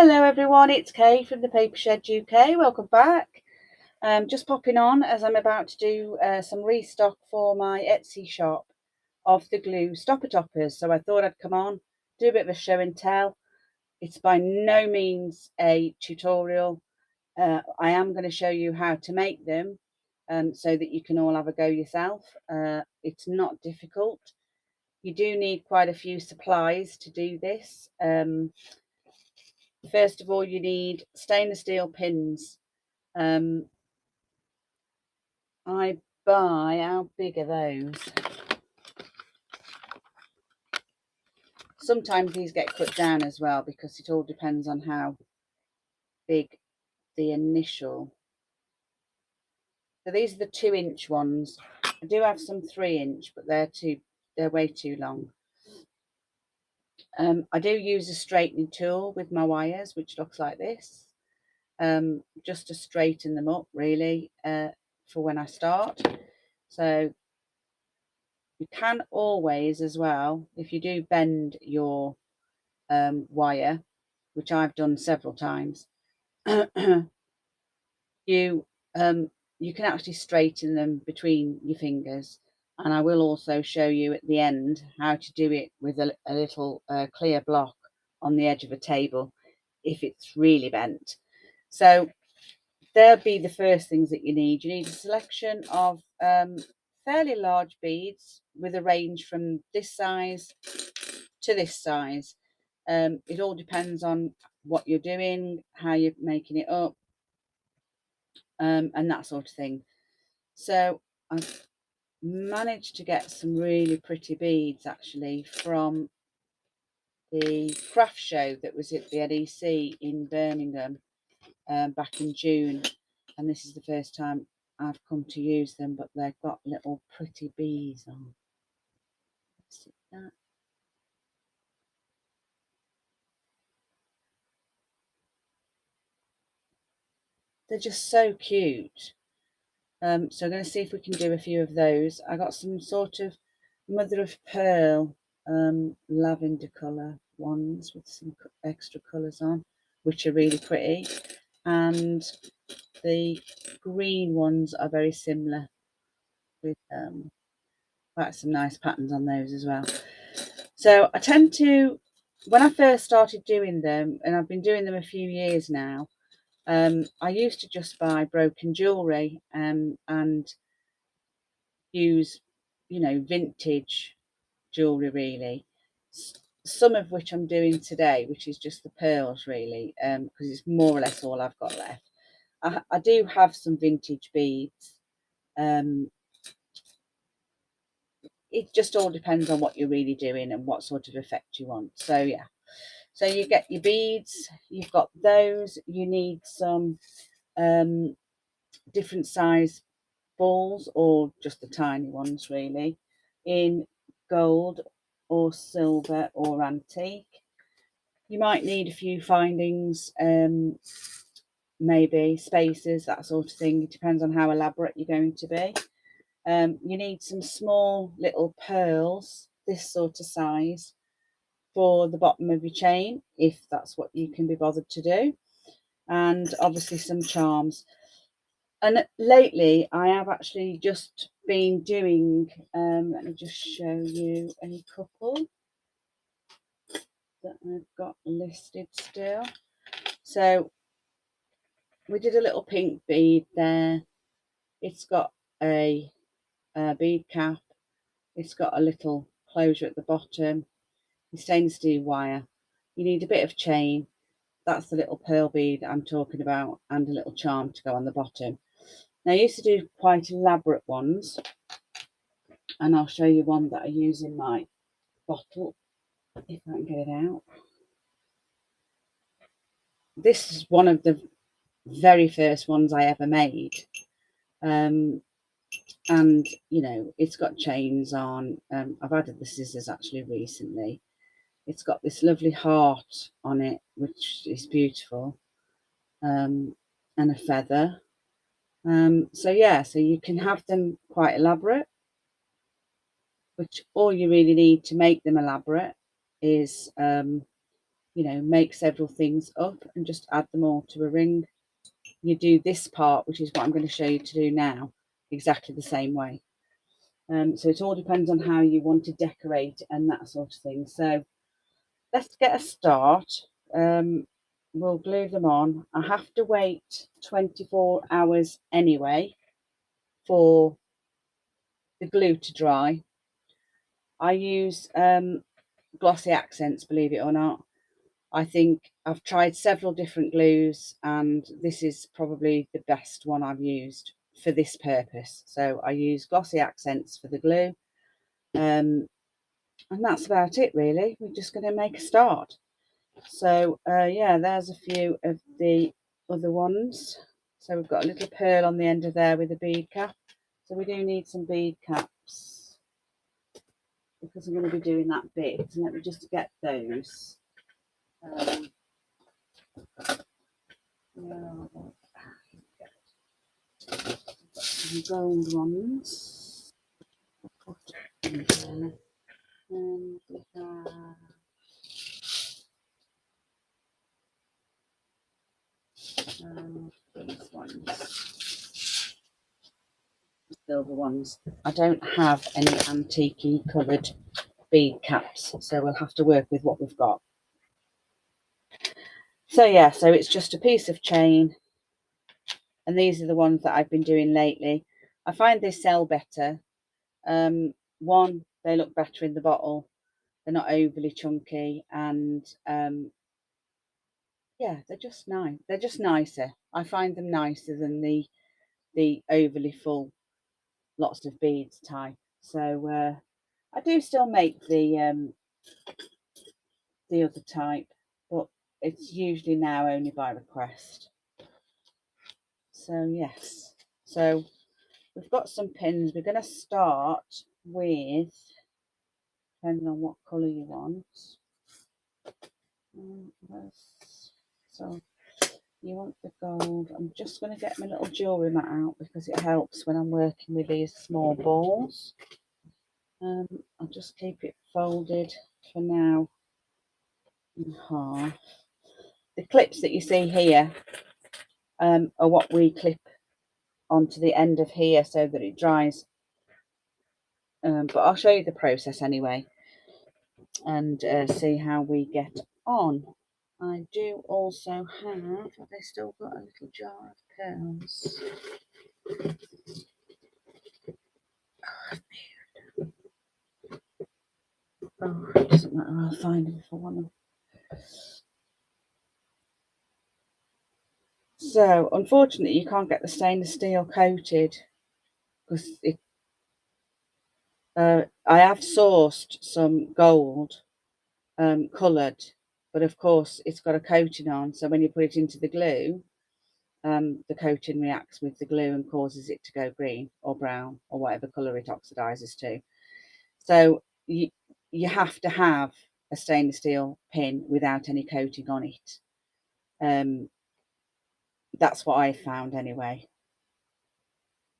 Hello everyone, it's Kay from the PaperShed UK. Welcome back. Just popping on as I'm about to do some restock for my Etsy shop of the glue stopper toppers. So I thought I'd come on, do a bit of a show and tell. It's by no means a tutorial. I am going to show you how to make them so that you can all have a go yourself. It's not difficult. You do need quite a few supplies to do this. First of all, you need stainless steel pins. I buy, how big are those? Sometimes these get cut down as well because it all depends on how big the initial. So these are the 2-inch ones. I do have some 3-inch, but they're way too long. I do use a straightening tool with my wires, which looks like this, just to straighten them up really for when I start. So you can always as well, if you do bend your wire, which I've done several times, you can actually straighten them between your fingers. And I will also show you at the end how to do it with a little clear block on the edge of a table if it's really bent. So there'll be the first things that you need. You need a selection of fairly large beads with a range from this size to this size. It all depends on what you're doing, how you're making it up, and that sort of thing. So I've managed to get some really pretty beads actually from the craft show that was at the NEC in Birmingham back in June, and this is the first time I've come to use them, but they've got little pretty bees on. See that? They're just so cute. So I'm going to see if we can do a few of those. I got some sort of mother of pearl lavender colour ones with some extra colours on, which are really pretty, and the green ones are very similar with quite some nice patterns on those as well. So I tend to, when I first started doing them, and I've been doing them a few years now, I used to just buy broken jewellery and use, vintage jewellery really. Some of which I'm doing today, which is just the pearls really, because it's more or less all I've got left. I do have some vintage beads. It just all depends on what you're really doing and what sort of effect you want. So yeah, so you get your beads, you've got those. You need some different size balls, or just the tiny ones really, in gold or silver or antique. You might need a few findings, maybe spacers, that sort of thing. It depends on how elaborate you're going to be. You need some small little pearls, this sort of size, for the bottom of your chain, if that's what you can be bothered to do, and obviously some charms. And lately I have actually just been doing, let me just show you a couple that I've got listed still. So we did a little pink bead there. It's got a bead cap. It's got a little closure at the bottom. Your stainless steel wire. You need a bit of chain. That's the little pearl bead I'm talking about, and a little charm to go on the bottom. Now I used to do quite elaborate ones, and I'll show you one that I use in my bottle if I can get it out. This is one of the very first ones I ever made, and it's got chains on. I've added the scissors actually recently. It's got this lovely heart on it, which is beautiful, and a feather. So yeah, so you can have them quite elaborate, which all you really need to make them elaborate is you know, make several things up and just add them all to a ring. You do this part, which is what I'm going to show you to do now, exactly the same way. So it all depends on how you want to decorate and that sort of thing. So let's get a start. We'll glue them on. I have to wait 24 hours anyway for the glue to dry. I use glossy accents, believe it or not. I think I've tried several different glues and this is probably the best one I've used for this purpose. So I use glossy accents for the glue. And that's about it really. We're just going to make a start. So yeah, there's a few of the other ones. So we've got a little pearl on the end of there with a bead cap. So we do need some bead caps because I'm going to be doing that bit. So let me just get those. Some gold ones. Put in there. And we have these ones, silver ones. I don't have any antique coloured bead caps, so we'll have to work with what we've got. So yeah, so it's just a piece of chain, and these are the ones that I've been doing lately. I find they sell better. One, they look better in the bottle. They're not overly chunky, and yeah, they're just nice. They're just nicer. I find them nicer than the overly full, lots of beads type. So I do still make the other type, but it's usually now only by request. So yes, so we've got some pins. We're going to start with, depending on what colour you want. So you want the gold. I'm just going to get my little jewellery mat out because it helps when I'm working with these small balls. I'll just keep it folded for now in half. The clips that you see here are what we clip onto the end of here so that it dries. But I'll show you the process anyway and see how we get on. I do also have, have they still got a little jar of pearls? Oh, it doesn't matter, I'll find them for one of them. So, unfortunately, you can't get the stainless steel coated because I have sourced some gold coloured, but of course it's got a coating on, so when you put it into the glue, the coating reacts with the glue and causes it to go green or brown or whatever colour it oxidizes to. So you have to have a stainless steel pin without any coating on it. That's what I found anyway.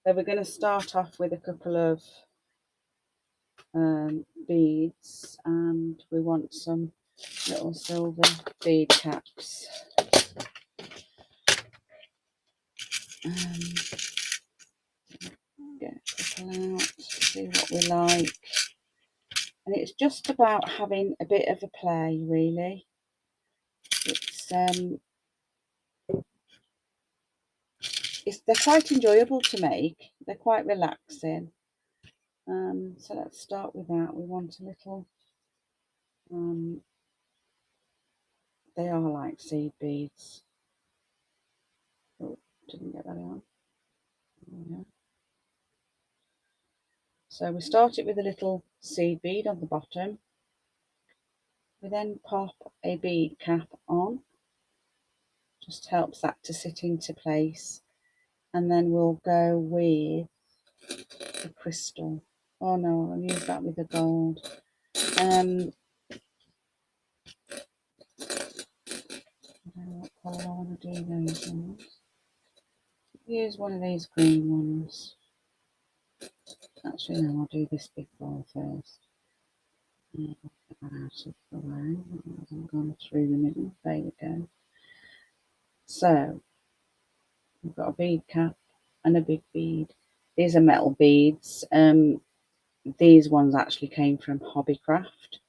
So we're going to start off with a couple of beads, and we want some little silver bead caps. Get a couple out, see what we like. And it's just about having a bit of a play, really. They're quite enjoyable to make. They're quite relaxing. So let's start with that. We want a little. They are like seed beads. Oh, didn't get that on. Oh, yeah. So we start it with a little seed bead on the bottom. We then pop a bead cap on. Just helps that to sit into place. And then we'll go with the crystal. Oh no, I'll use that with the gold. I don't know what colour I want to do those ones. Use one of these green ones. Actually, no, I'll do this big ball first. Get that out of the way. gone through the middle. There you go. So we've got a bead cap and a big bead. These are metal beads. These ones actually came from Hobbycraft.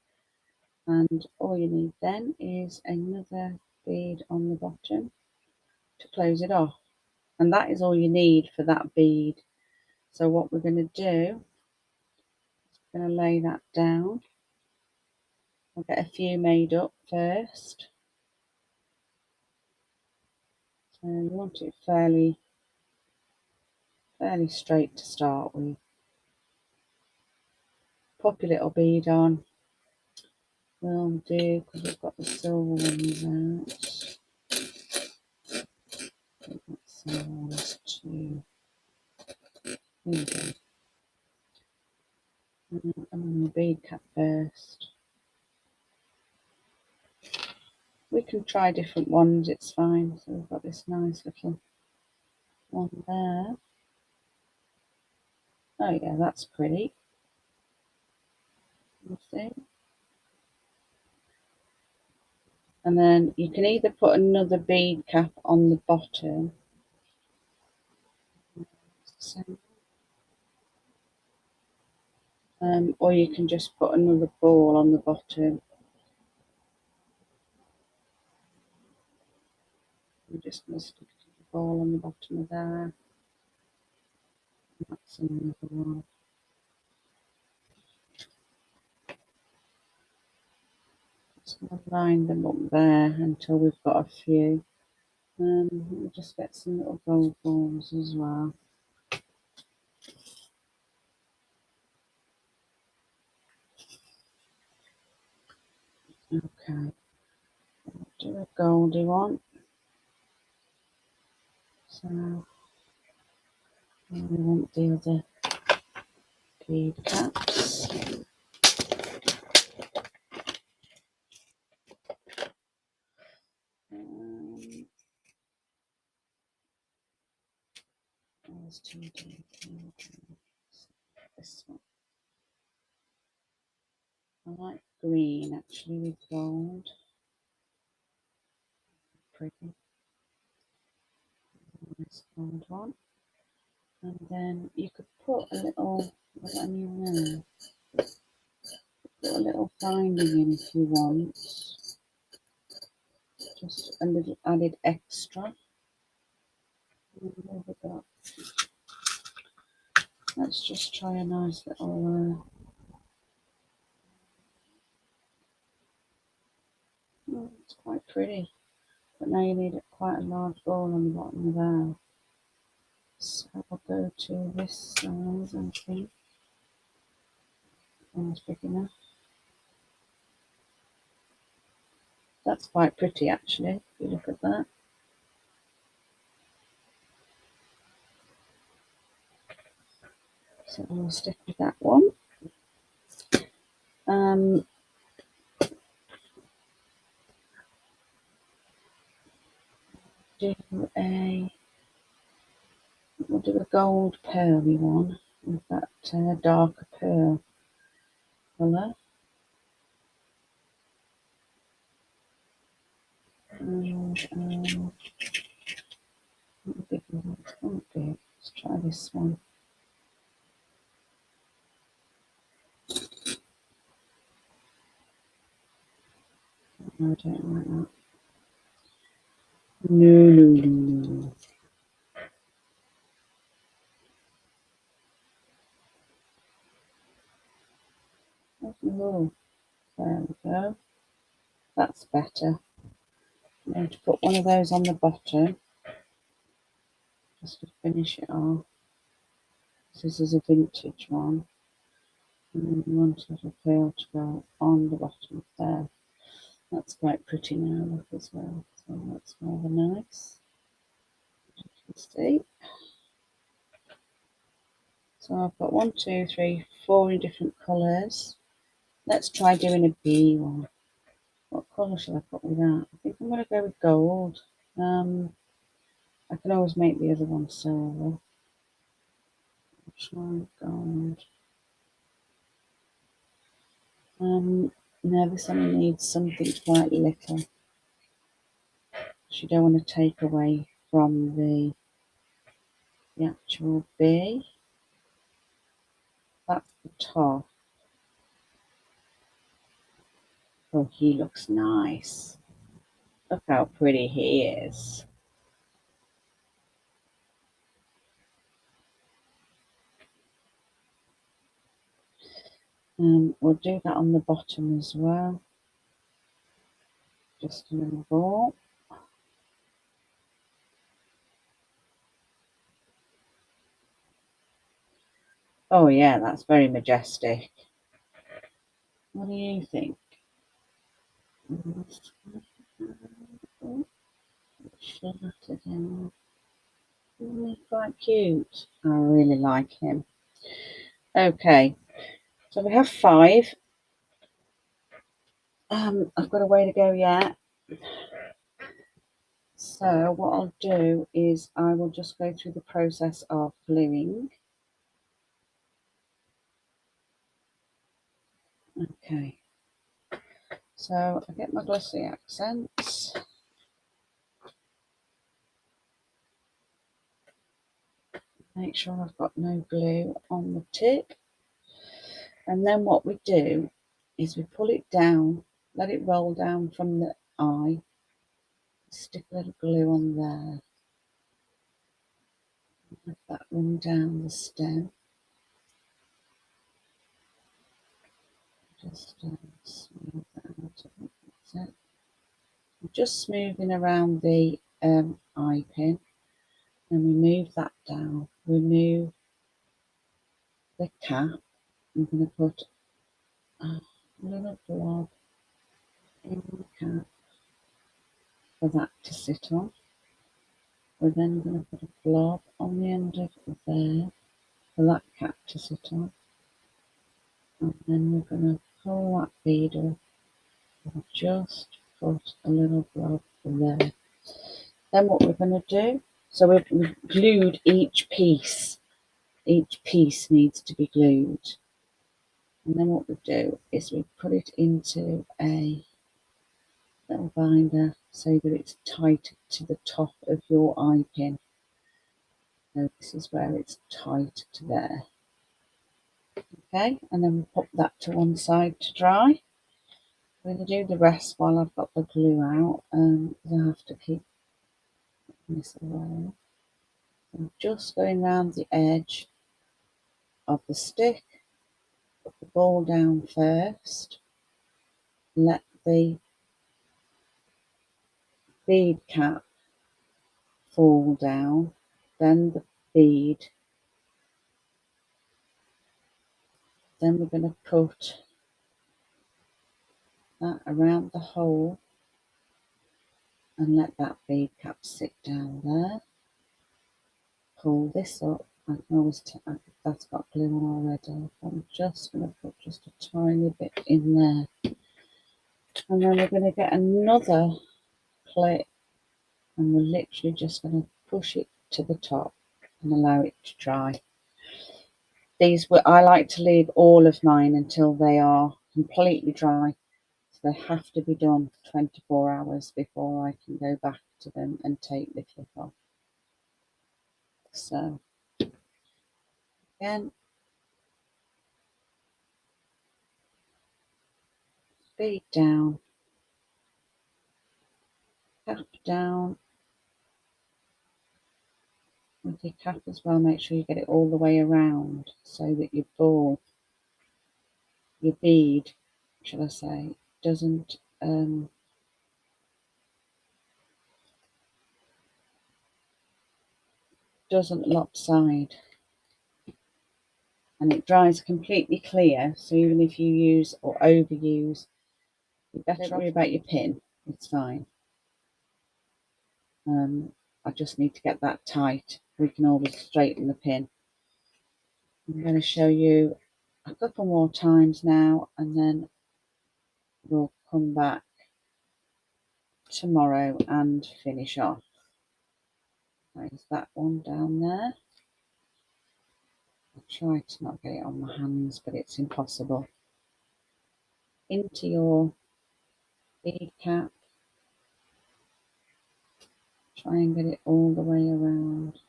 And all you need then is another bead on the bottom to close it off. And that is all you need for that bead. So what we're going to do, I'm going to lay that down. I'll get a few made up first. So you want it fairly straight to start with. Pop your little bead on. We'll do, because we've got the silver ones out. Silver ones too. Here we go. And the bead cap first. We can try different ones, it's fine. So we've got this nice little one there. Oh yeah, that's pretty. You see? And then you can either put another bead cap on the bottom. Or you can just put another ball on the bottom. I'm just going to stick the ball on the bottom of there. That's another one. Just going to line them up there until we've got a few. We'll just get some little gold balls as well. Okay, I'll do a goldy one. So we want the other bead caps. There's two this one. I like green actually with gold. Pretty. Nice gold one. And then you could put a little, what I mean there, put a little finding in if you want. Just a little added extra. What have we got? Let's just try a nice little. It's quite pretty, but now you need quite a large ball on the bottom of there. So I'll go to this size, I think. That's big enough. That's quite pretty actually, if you look at that. So I'll stick with that one. We'll do a gold pearly one with that darker pearl colour. And let's try this one. No, I don't like that. No. Oh, there we go. That's better. I'm going to put one of those on the bottom just to finish it off. This is a vintage one. And then we want a little pearl to go on the bottom there. That's quite pretty now, look as well. So that's rather nice. As you can see. So I've got 1, 2, 3, 4 in different colours. Let's try doing a bee one. What colour should I put with that? I think I'm going to go with gold. I can always make the other one silver. I'll try gold. Now this only needs something quite little. You don't want to take away from the actual bee. That's the top. Oh, he looks nice. Look how pretty he is. We'll do that on the bottom as well. Just a little ball. Oh yeah, that's very majestic. What do you think? Isn't he quite cute? I really like him. Okay, so we have 5. I've got a way to go yet. So what I'll do is I will just go through the process of gluing. Okay, so I get my glossy accents. Make sure I've got no glue on the tip. And then what we do is we pull it down, let it roll down from the eye, stick a little glue on there, let that run down the stem. Just smooth that out. That's it. I'm just smoothing around the eye pin, and we move that down. We move the cap. I'm going to put a little blob in the cap for that to sit on. We're then going to put a blob on the end of there for that cap to sit on. And then we're going to pull that bead up and just put a little blob there. Then what we're going to do, so we've glued each piece. Each piece needs to be glued. And then what we do is we put it into a little binder so that it's tight to the top of your eye pin. So this is where it's tight to there. Okay, and then we pop that to one side to dry. I'm going to do the rest while I've got the glue out, because I have to keep this away. I'm just going round the edge of the stick, put the ball down first, let the bead cap fall down, then the bead, then we're going to put that around the hole and let that bead cap sit down there. Pull this up. I can always tell that's got glue on already. I'm just going to put just a tiny bit in there. And then we're going to get another clip and we're literally just going to push it to the top and allow it to dry. I like to leave all of mine until they are completely dry. So they have to be done 24 hours before I can go back to them and take the clip off. So again, bead down, cap down. With your cap as well, make sure you get it all the way around so that your ball, your bead, shall I say, doesn't lopside, and it dries completely clear. So even if you use or overuse, you better worry about your pin. It's fine. I just need to get that tight. We can always straighten the pin. I'm going to show you a couple more times now, and then we'll come back tomorrow and finish off. There's that one down there. I'll try to not get it on my hands, but it's impossible. into your bead cap. Try and get it all the way around.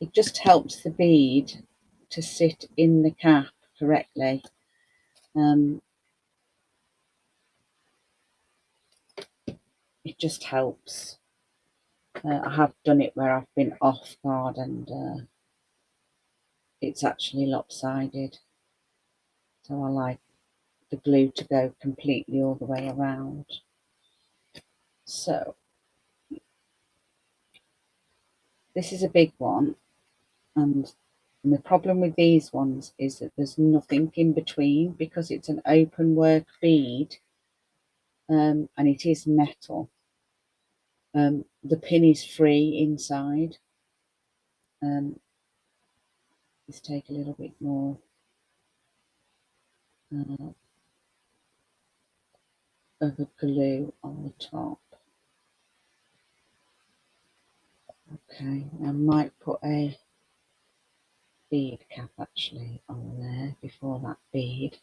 It just helps the bead to sit in the cap correctly. It just helps. I have done it where I've been off guard and it's actually lopsided. So I like the glue to go completely all the way around. So this is a big one, and the problem with these ones is that there's nothing in between because it's an open work bead, and it is metal. The pin is free inside. Let's take a little bit more of a glue on the top. Okay, I might put a bead cap actually on there before that bead.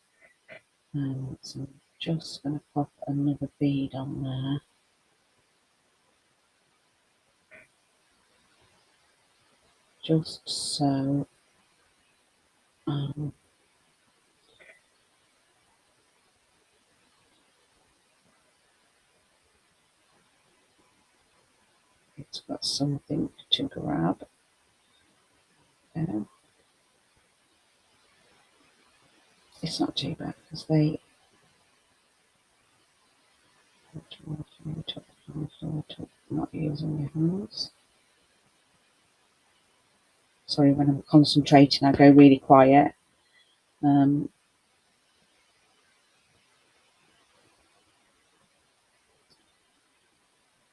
So I'm just going to pop another bead on there. Just so it's got something to grab. Okay. It's not too bad because they not using your hands. Sorry, when I'm concentrating I go really quiet. Now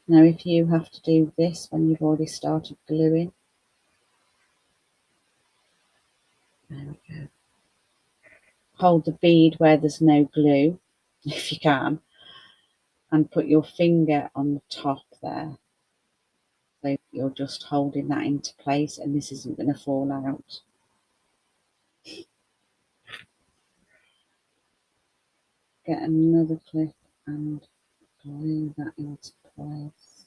if you have to do this when you've already started gluing, there we go. Hold the bead where there's no glue, if you can, and put your finger on the top there. So you're just holding that into place and this isn't going to fall out. Get another clip and glue that into place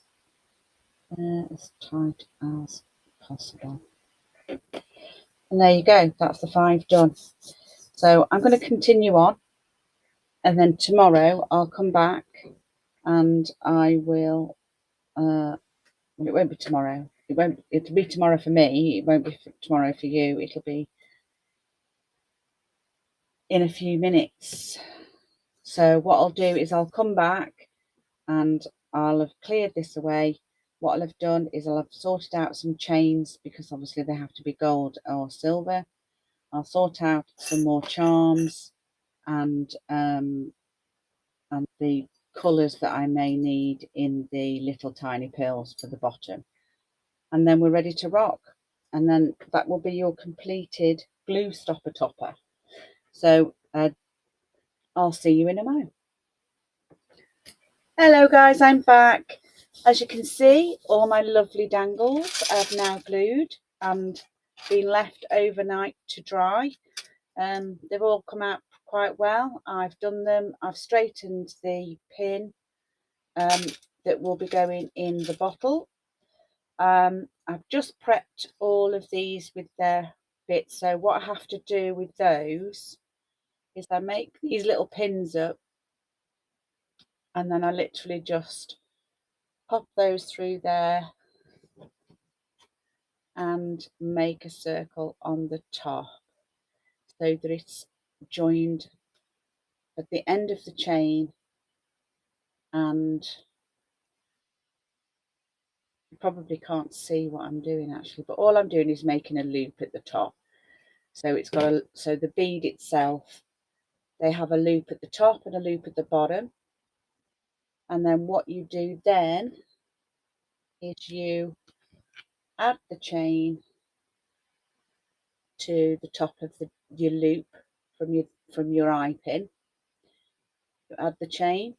there as tight as possible. And there you go, that's the 5 done. So I'm going to continue on, and then tomorrow I'll come back and I will well, it won't be tomorrow. It'll be tomorrow for me. It won't be tomorrow for you. It'll be in a few minutes. So what I'll do is I'll come back and I'll have cleared this away. What I'll have done is I'll have sorted out some chains because obviously they have to be gold or silver. I'll sort out some more charms and the colours that I may need in the little tiny pills for the bottom. And then we're ready to rock. And then that will be your completed glue stopper topper. So I'll see you in a moment. Hello guys, I'm back. As you can see, all my lovely dangles I've now glued and been left overnight to dry. They've all come out quite well. I've done them, I've straightened the pin that will be going in the bottle. I've just prepped all of these with their bits. So what I have to do with those is I make these little pins up and then I literally just pop those through there and make a circle on the top so that it's joined at the end of the chain, and you probably can't see what I'm doing actually, but all I'm doing is making a loop at the top. So it's got so the bead itself, they have a loop at the top and a loop at the bottom. And then what you do then is you add the chain to the top of your loop from your eye pin. You add the chain,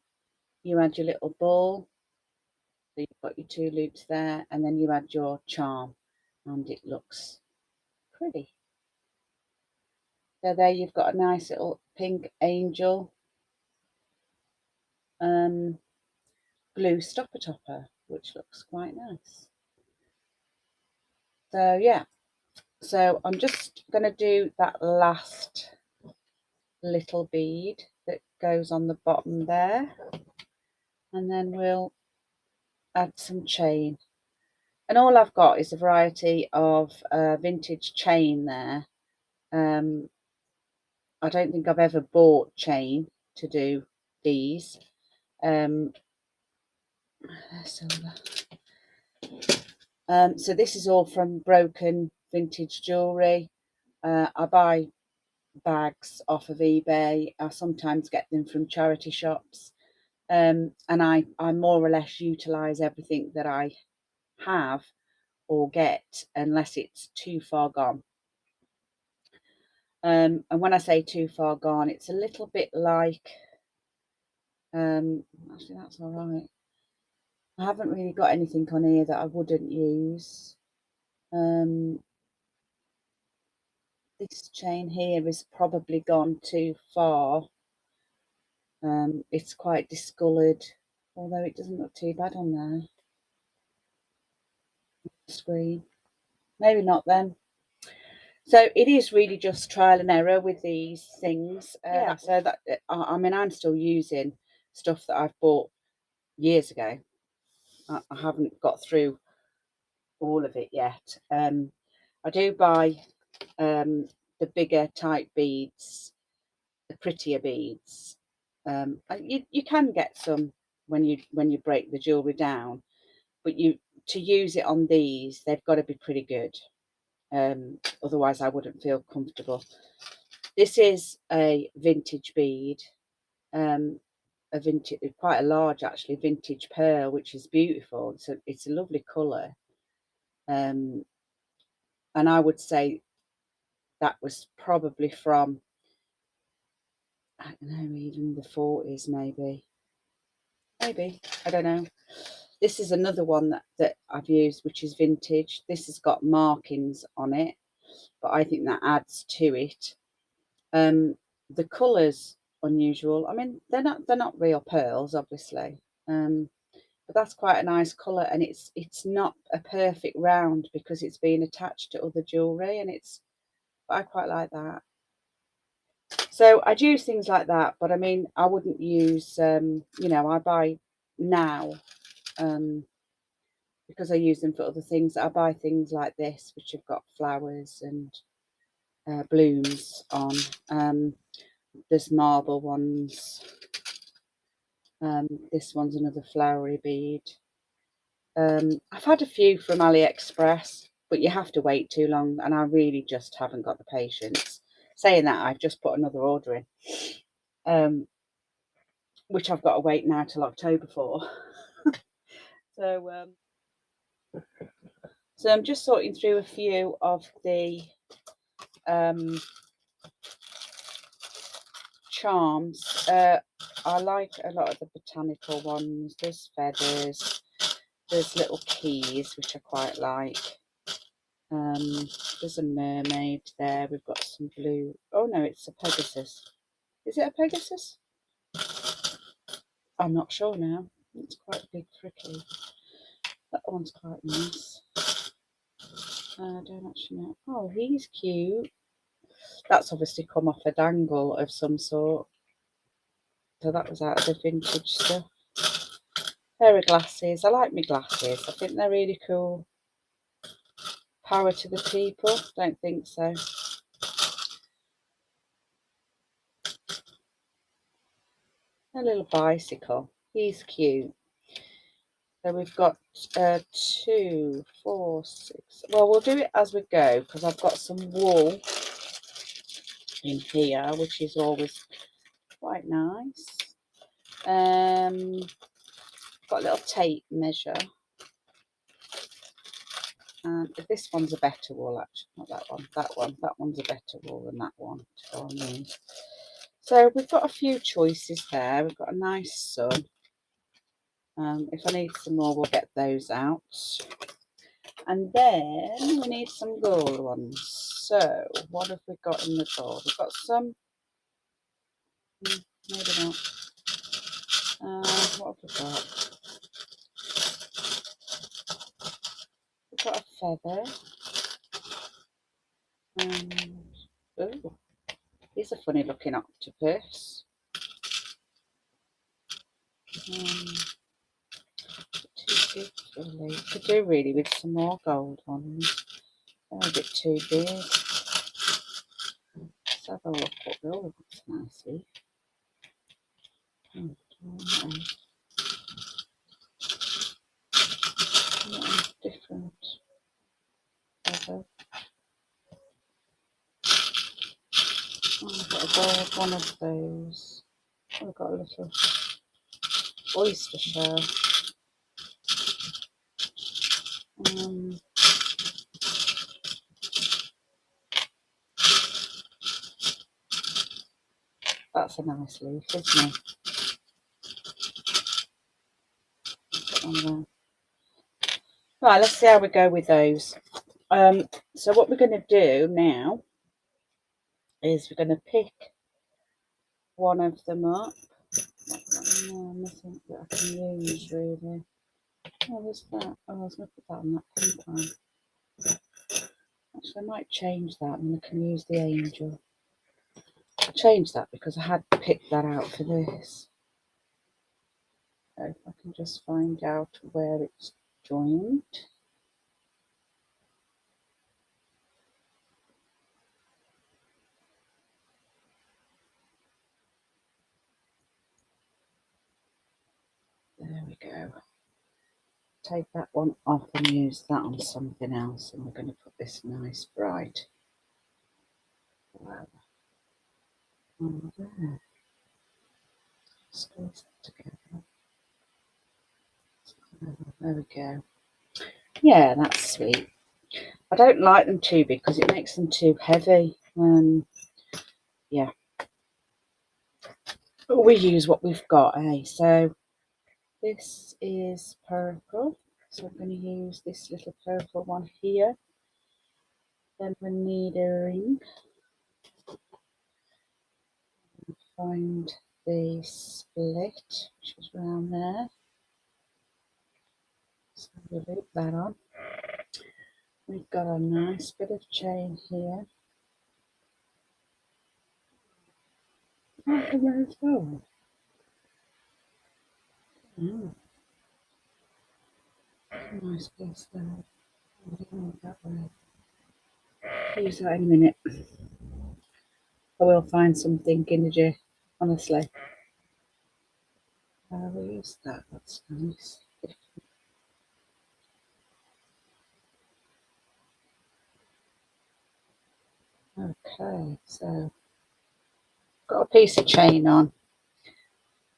you add your little ball, so you've got your 2 loops there, and then you add your charm and it looks pretty. So there you've got a nice little pink angel blue stopper topper, which looks quite nice. So yeah, so I'm just going to do that last little bead that goes on the bottom there, and then we'll add some chain. And all I've got is a variety of vintage chain there. I don't think I've ever bought chain to do these. So this is all from broken vintage jewellery. I buy bags off of eBay. I sometimes get them from charity shops. And I more or less utilise everything that I have or get unless it's too far gone. And when I say too far gone, it's a little bit like, actually that's all right. I haven't really got anything on here that I wouldn't use. This chain here is probably gone too far. It's quite discoloured, although it doesn't look too bad on there. Screen. Maybe not then. So it is really just trial and error with these things. Yeah. So that I mean, I'm still using stuff that I've bought years ago. I haven't got through all of it yet. I do buy the bigger type beads, the prettier beads. You can get some when you break the jewellery down, but to use it on these, they've got to be pretty good. Otherwise I wouldn't feel comfortable. This is a vintage bead, a vintage, quite a large actually, vintage pearl, which is beautiful. It's a lovely colour, and I would say that was probably from, I don't know, even the 40s maybe, I don't know. This is another one that I've used, which is vintage. This has got markings on it, but I think that adds to it. The colours unusual. I mean, they're not real pearls, obviously, but that's quite a nice colour, and it's not a perfect round because it's been attached to other jewellery, and I quite like that. So I'd use things like that, but I mean, I wouldn't use, you know, I buy now, because I use them for other things. I buy things like this, which have got flowers and blooms on. There's marble ones. This one's another flowery bead. I've had a few from AliExpress, but you have to wait too long, and I really just haven't got the patience. Saying that, I've just put another order in, which I've got to wait now till October for. So I'm just sorting through a few of the charms. I like a lot of the botanical ones. There's feathers, there's little keys, which I quite like. There's a mermaid there. We've got some blue. Oh no, it's a Pegasus. Is it a Pegasus? I'm not sure now. It's quite a big fricky. That one's quite nice. I don't actually know. Oh, he's cute. That's obviously come off a dangle of some sort. So that was out of the vintage stuff. Pair of glasses. I like my glasses. I think they're really cool. Power to the people? Don't think so. A little bicycle. He's cute. So we've got 2, 4, 6. Well, we'll do it as we go because I've got some wool in here, which is always quite nice. Got a little tape measure. And this one's a better wool, actually. Not that one. That one's a better wool than that one. So we've got a few choices there. We've got a nice sun. If I need some more, we'll get those out. And then we need some gold ones. So what have we got in the gold? We've got some Maybe not. What have we got? We've got a feather. Oh, he's a funny looking octopus. Too big really. Could do really with some more gold ones. They're a bit too big. Let's have a look. Oh, that's nicely. Different feather. I've got a gold one of those. I've got a little oyster shell. That's a nice leaf, isn't it? Put on there. Right, let's see how we go with those. So what we're going to do now is we're going to pick one of them up. Nothing that I can use really. Oh, what's that? Oh, I was going to put that on that pink one. Actually, I might change that and I can use the angel. I'll change that because I had picked that out for this. So if I can just find out where it's joined. There we go. Take that one off and use that on something else, and we're going to put this nice bright flower on there. Squeeze that together. There we go. Yeah, that's sweet. I don't like them too big because it makes them too heavy. Yeah. But we use what we've got, eh? So this is purple. So I'm going to use this little purple one here. Then we need a ring. Find the split, which is around there. So we'll loop that on. We've got a nice bit of chain here. Like a rose gold. Oh, nice piece there. I don't know that way. I'll use that in a minute. I will find something in honestly. I will use that, that's nice. Okay, so got a piece of chain on.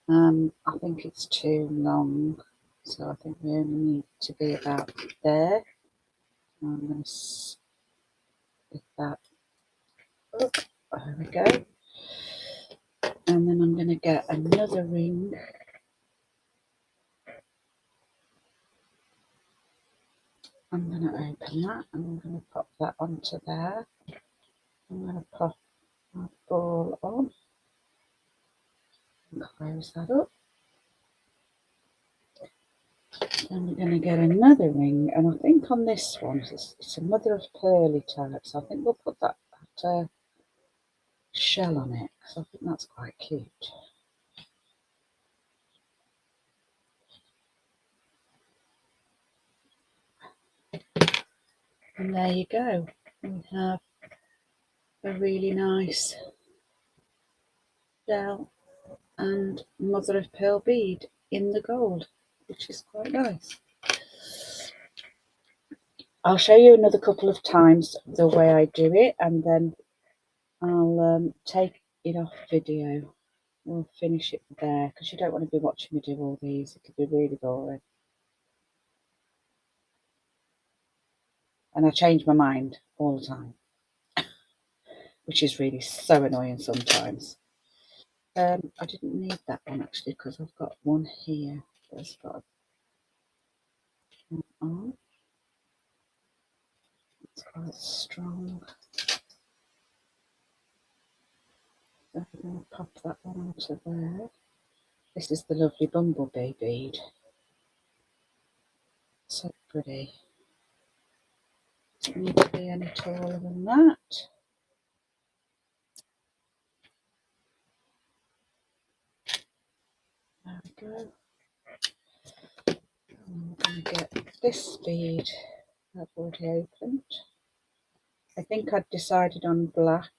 I think it's too long, so I think we only need to be about there. I'm going to stick that up. There we go. And then I'm going to get another ring. I'm going to open that and I'm going to pop that onto there. I'm going to pop my ball on and close that up. Then we're going to get another ring, and I think on this one it's a mother of pearly type, so I think we'll put that shell on it because I think that's quite cute. And there you go. We have a really nice shell and mother of pearl bead in the gold, which is quite nice. I'll show you another couple of times the way I do it, and then I'll take it off video. We'll finish it there because you don't want to be watching me do all these. It could be really boring. And I change my mind all the time, which is really so annoying sometimes. I didn't need that one actually because I've got one here that's got one on. It's quite strong. So I'm going to pop that one onto there. This is the lovely bumblebee bead. So pretty. Doesn't need to be any taller than that. There we go. I'm going to get this bead I've already opened. I think I'd decided on black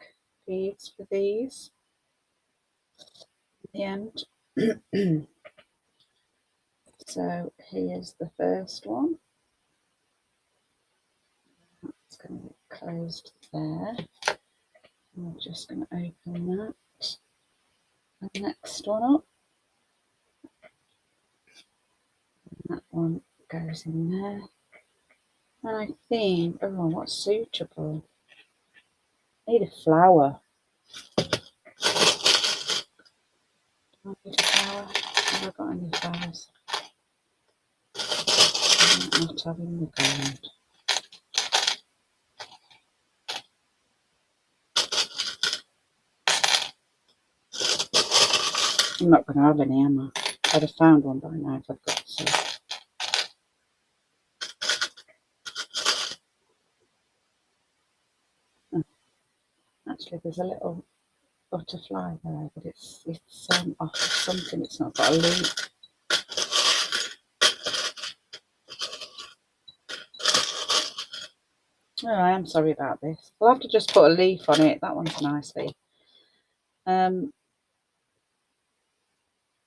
beads for these in the end. So here's the first one. It's going to be closed there. I'm just going to open that. The next one up. And that one goes in there. And I think, oh, what's suitable? I need a flower. Do I need a flower? Have I got any flowers? I'm not having the gold. I'm not going to have any, am I? I'd have found one by now if I'd got some. Oh, actually, there's a little butterfly there, but it's off something. It's not got a leaf. Oh, I am sorry about this. I'll have to just put a leaf on it. That one's a nice leaf.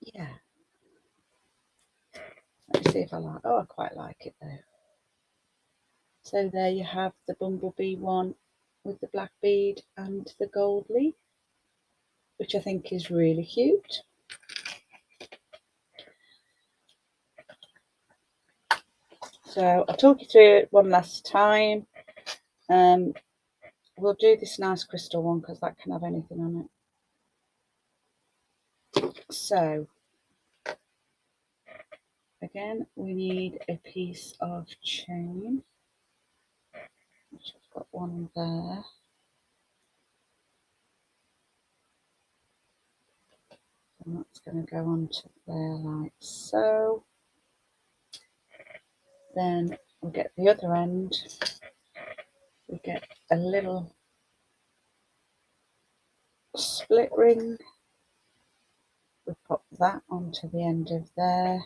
Yeah. Let me see if I like. Oh, I quite like it though. So there you have the bumblebee one with the black bead and the gold leaf, which I think is really cute. So I'll talk you through it one last time. We'll do this nice crystal one because that can have anything on it. So again, we need a piece of chain, which I've got one there. And that's going to go onto there like so. Then we'll get the other end. We get a little split ring. We pop that onto the end of there.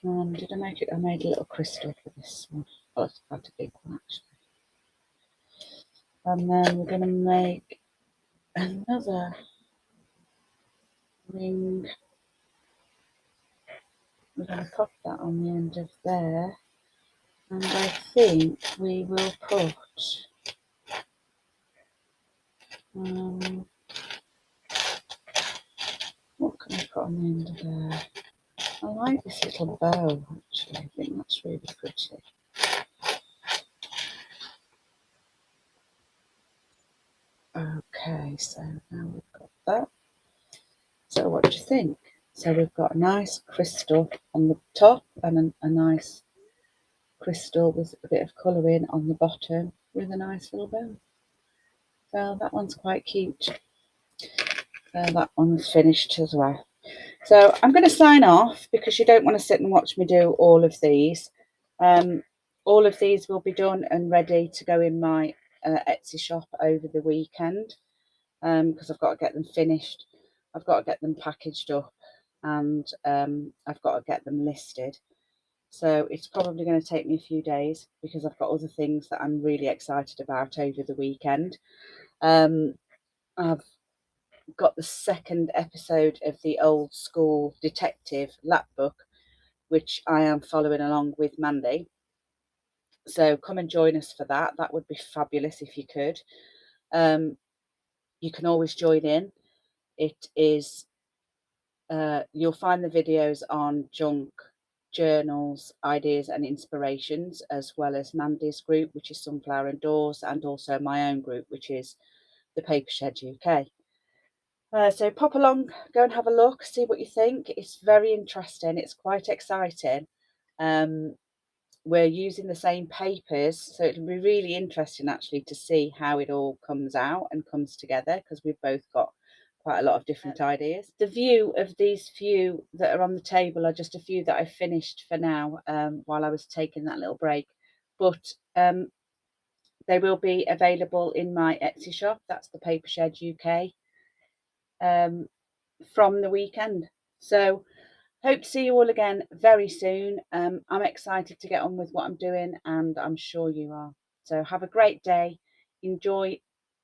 And did I make it? I made a little crystal for this one. Oh, it's quite a big one actually. And then we're going to make another ring. We're going to pop that on the end of there. And I think we will put what can I put on the end of there? I like this little bow actually. I think that's really pretty. Okay, so now we've got that. So what do you think? So we've got a nice crystal on the top and a nice crystal with a bit of colouring on the bottom with a nice little bow. So that one's quite cute. So that one's finished as well. So I'm going to sign off because you don't want to sit and watch me do all of these. All of these will be done and ready to go in my Etsy shop over the weekend because I've got to get them finished. I've got to get them packaged up and I've got to get them listed. So it's probably going to take me a few days because I've got other things that I'm really excited about over the weekend. I've got the second episode of the old school detective lap book, which I am following along with Mandy. So come and join us for that. That would be fabulous if you could. You can always join in. It is, you'll find the videos on junk, journals, ideas and inspirations, as well as Mandy's group, which is Sunflower and Doors, and also my own group, which is the PaperShed UK. So pop along, go and have a look, see what you think. It's very interesting. It's quite exciting. we're using the same papers, so it'll be really interesting actually to see how it all comes out and comes together, because we've both got quite a lot of different ideas. The view of these few that are on the table are just a few that I finished for now, while I was taking that little break, but they will be available in my Etsy shop. That's the PaperShed UK, from the weekend. So hope to see you all again very soon. I'm excited to get on with what I'm doing, and I'm sure you are. So have a great day. Enjoy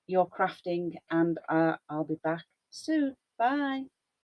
your crafting, and I'll be back soon. Bye.